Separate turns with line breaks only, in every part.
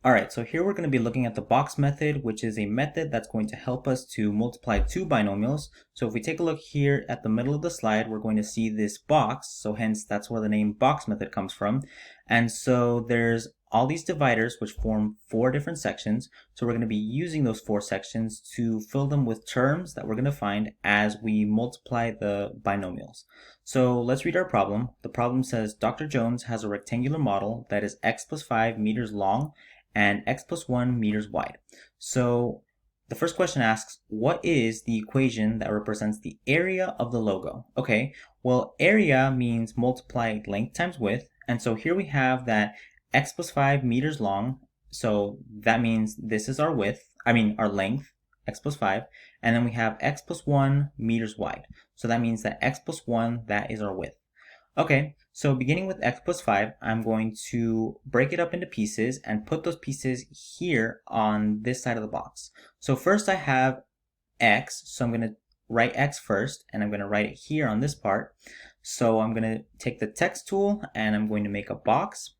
All right, so here we're going to be looking at the box method, which is a method that's going to help us to multiply two binomials. So if we take a look here at the middle of the slide, we're going to see this box. So hence that's where the name box method comes from. And so there's all these dividers which form four different sections. So we're going to be using those four sections to fill them with terms that we're going to find as we multiply the binomials. So let's read our problem. The problem says Dr. Jones has a rectangular model that is x plus 5 meters long and x plus 1 meters wide. So the first question asks, what is the equation that represents the area of the logo? Okay, well, area means multiply length times width. And so here we have that x plus 5 meters long. So that means this is our our length, x plus 5. And then we have x plus 1 meters wide. So that means that x plus 1, that is our width. Okay, so beginning with x plus 5, I'm going to break it up into pieces and put those pieces here on this side of the box. So first I have x, so I'm going to write x first, and I'm going to write it here on this part. So I'm going to take the text tool, and I'm going to make a box,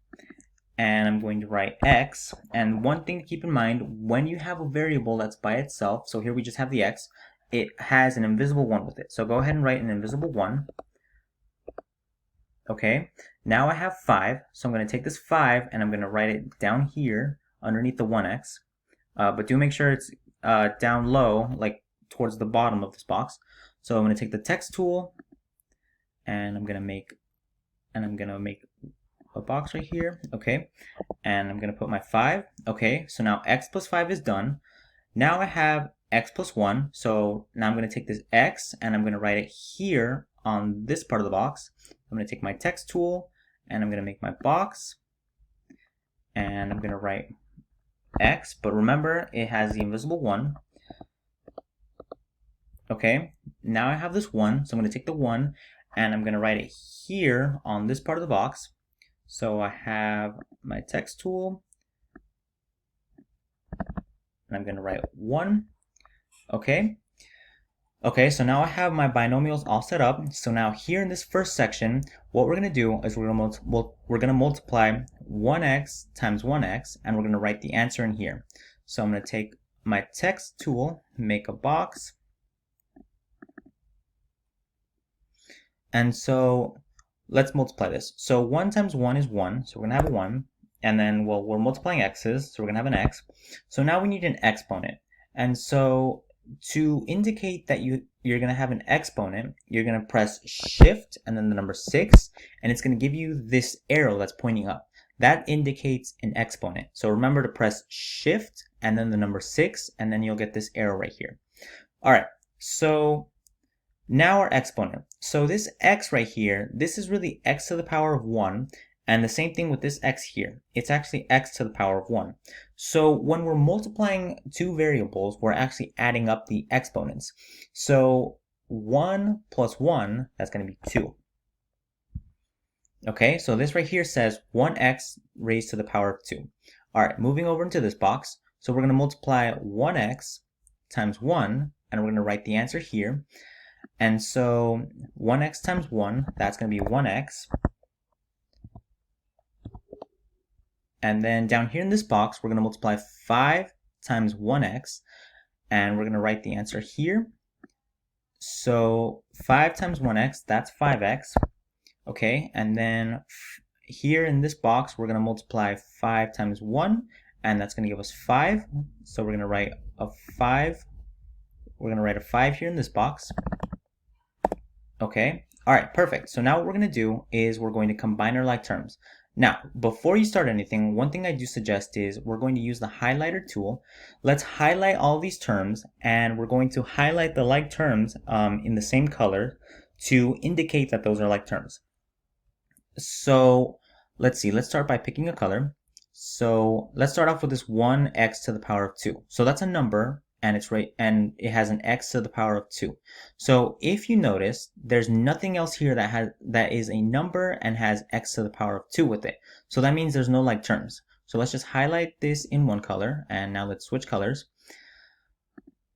and I'm going to write x. And one thing to keep in mind, when you have a variable that's by itself, so here we just have the x, it has an invisible 1 with it. So go ahead and write an invisible 1. Okay, now I have 5, so I'm going to take this 5 and I'm going to write it down here underneath the 1x. But do make sure it's down low, like towards the bottom of this box. So I'm going to take the text tool and I'm going to make a box right here. Okay, and I'm going to put my 5. Okay, so now x plus 5 is done. Now I have x plus 1, so now I'm going to take this x and I'm going to write it here on this part of the box. I'm going to take my text tool and I'm going to make my box and I'm going to write x, but remember it has the invisible 1. Okay, now I have this 1, so I'm going to take the 1 and I'm going to write it here on this part of the box. So I have my text tool and I'm going to write 1. Okay, so now I have my binomials all set up. So now here in this first section, what we're going to do is we're going to multiply 1x times 1x, and we're going to write the answer in here. So I'm going to take my text tool, make a box, and so let's multiply this. So 1 times 1 is 1, so we're going to have a 1, and then, well, we're multiplying x's, so we're going to have an x. So now we need an exponent, and so to indicate that you're going to have an exponent, you're going to press shift and then the number 6, and it's going to give you this arrow that's pointing up. That indicates an exponent. So remember to press shift and then the number 6, and then you'll get this arrow right here. All right, so now our exponent. So this x right here, this is really x to the power of 1. And the same thing with this x here. It's actually x to the power of 1. So when we're multiplying two variables, we're actually adding up the exponents. So 1 plus 1, that's going to be 2. Okay, so this right here says 1x raised to the power of 2. All right, moving over into this box. So we're going to multiply 1x times 1, and we're going to write the answer here. And so 1x times 1, that's going to be 1x. And then down here in this box, we're going to multiply 5 times 1x, and we're going to write the answer here. So 5 times 1x, that's 5x. Okay, and then here in this box, we're going to multiply 5 times 1, and that's going to give us 5. So we're going to write a 5. We're going to write a 5 here in this box. Okay, all right, perfect. So now what we're going to do is we're going to combine our like terms. Now, before you start anything, one thing I do suggest is we're going to use the highlighter tool. Let's highlight all these terms, and we're going to highlight the like terms in the same color to indicate that those are like terms. So let's see, let's start by picking a color. So let's start off with this 1x to the power of 2. So that's a number, and it's right, and it has an x to the power of 2. So if you notice, there's nothing else here that is a number and has x to the power of 2 with it. So that means there's no like terms. So let's just highlight this in one color, and now let's switch colors.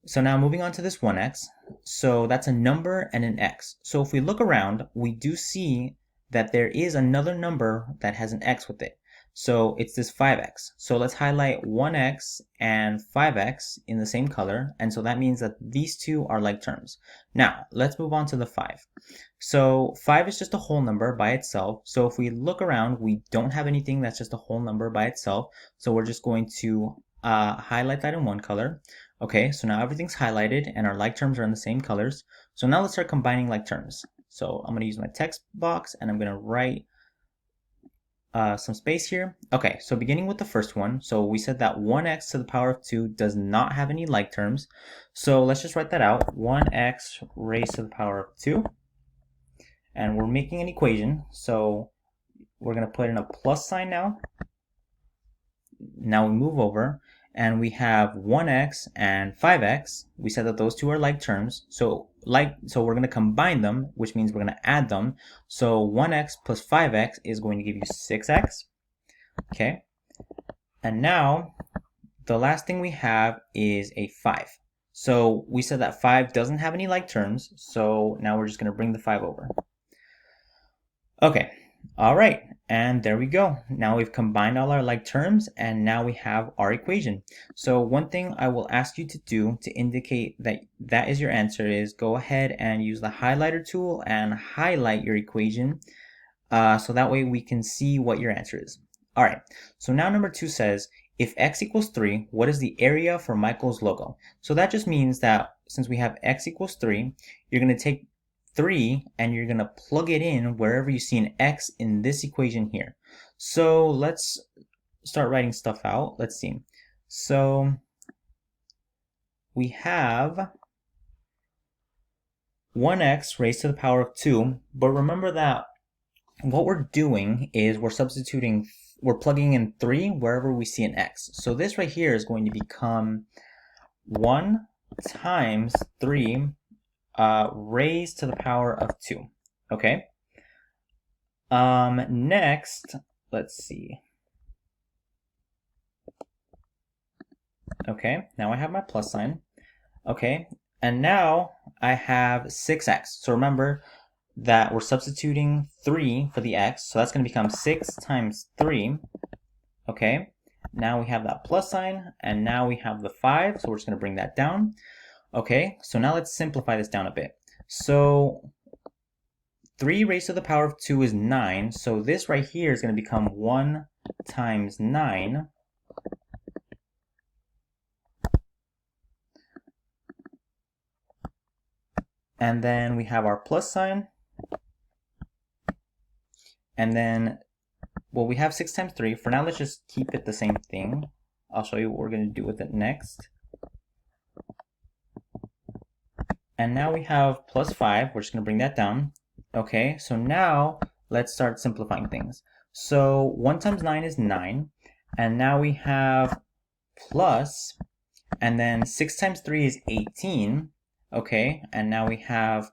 So now moving on to this 1x. So that's a number and an x. So if we look around, we do see that there is another number that has an x with it. So it's this 5x. So let's highlight 1x and 5x in the same color. And so that means that these two are like terms. Now, let's move on to the 5. So 5 is just a whole number by itself. So if we look around, we don't have anything that's just a whole number by itself. So we're just going to highlight that in one color. Okay, so now everything's highlighted and our like terms are in the same colors. So now let's start combining like terms. So I'm going to use my text box and I'm going to write some space here. Okay, so beginning with the first one, so we said that 1x to the power of 2 does not have any like terms. So let's just write that out, 1x raised to the power of 2. And we're making an equation, so we're going to put in a plus sign now. Now we move over, and we have 1x and 5x. We said that those two are like terms, so we're going to combine them, which means we're going to add them. So 1x plus 5x is going to give you 6x. Okay, and now the last thing we have is a 5. So we said that 5 doesn't have any like terms, so now we're just going to bring the 5 over. Okay, all right, and there we go. Now we've combined all our like terms, and now we have our equation. So one thing I will ask you to do to indicate that that is your answer is go ahead and use the highlighter tool and highlight your equation, so that way we can see what your answer is. All right, so now number 2 says, if x equals 3, what is the area for Michael's logo? So that just means that since we have x equals 3, you're going to take 3 and you're going to plug it in wherever you see an x in this equation here. So let's start writing stuff out. Let's see. So we have 1x raised to the power of 2, but remember that what we're doing is we're plugging in 3 wherever we see an x. So this right here is going to become 1 times 3 raised to the power of 2. Okay. Next, let's see. Okay, now I have my plus sign. Okay, and now I have 6x. So remember that we're substituting 3 for the x, so that's going to become 6 times 3. Okay, now we have that plus sign, and now we have the 5, so we're just going to bring that down. Okay, so now let's simplify this down a bit. So 3 raised to the power of 2 is 9, so this right here is going to become 1 times 9. And then we have our plus sign. And then, well, we have 6 times 3. For now, let's just keep it the same thing. I'll show you what we're going to do with it next. And now we have plus 5. We're just going to bring that down. Okay, so now let's start simplifying things. So 1 times 9 is 9. And now we have plus, and then 6 times 3 is 18. Okay, and now we have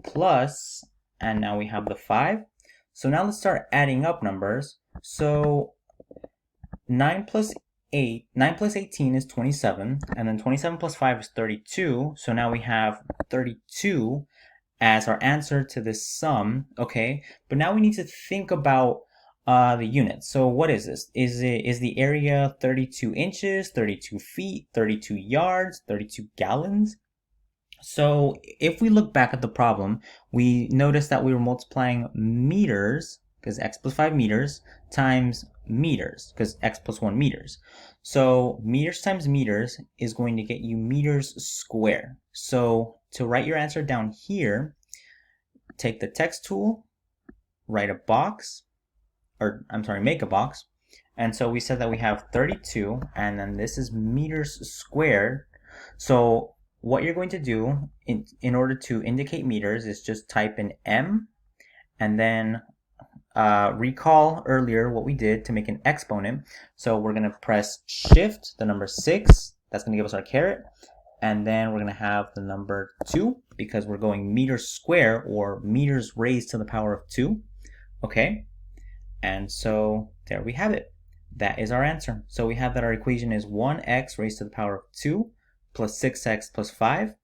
plus, and now we have the 5. So now let's start adding up numbers. So 9 plus 18 is 27, and then 27 plus 5 is 32. So now we have 32 as our answer to this sum, okay? But now we need to think about the units. So what is this? Is the area 32 inches, 32 feet, 32 yards, 32 gallons? So if we look back at the problem, we notice that we were multiplying meters, because x plus 5 meters, times meters, because x plus 1 meters. So meters times meters is going to get you meters square. So to write your answer down here, take the text tool, write a box, or I'm sorry, make a box. And so we said that we have 32, and then this is meters squared. So what you're going to do in order to indicate meters is just type in m, and then recall earlier what we did to make an exponent. So we're going to press shift, the number 6, that's going to give us our caret, and then we're going to have the number 2 because we're going meters square, or meters raised to the power of 2. Okay, and so there we have it. That is our answer. So we have that our equation is 1x raised to the power of 2 plus 6x plus 5,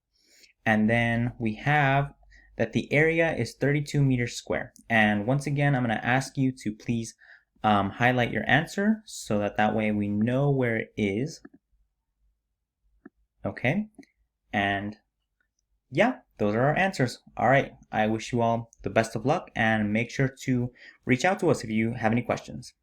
and then we have that the area is 32 meters square. And once again, I'm going to ask you to please highlight your answer so that way we know where it is. Okay, and yeah, those are our answers. All right, I wish you all the best of luck and make sure to reach out to us if you have any questions.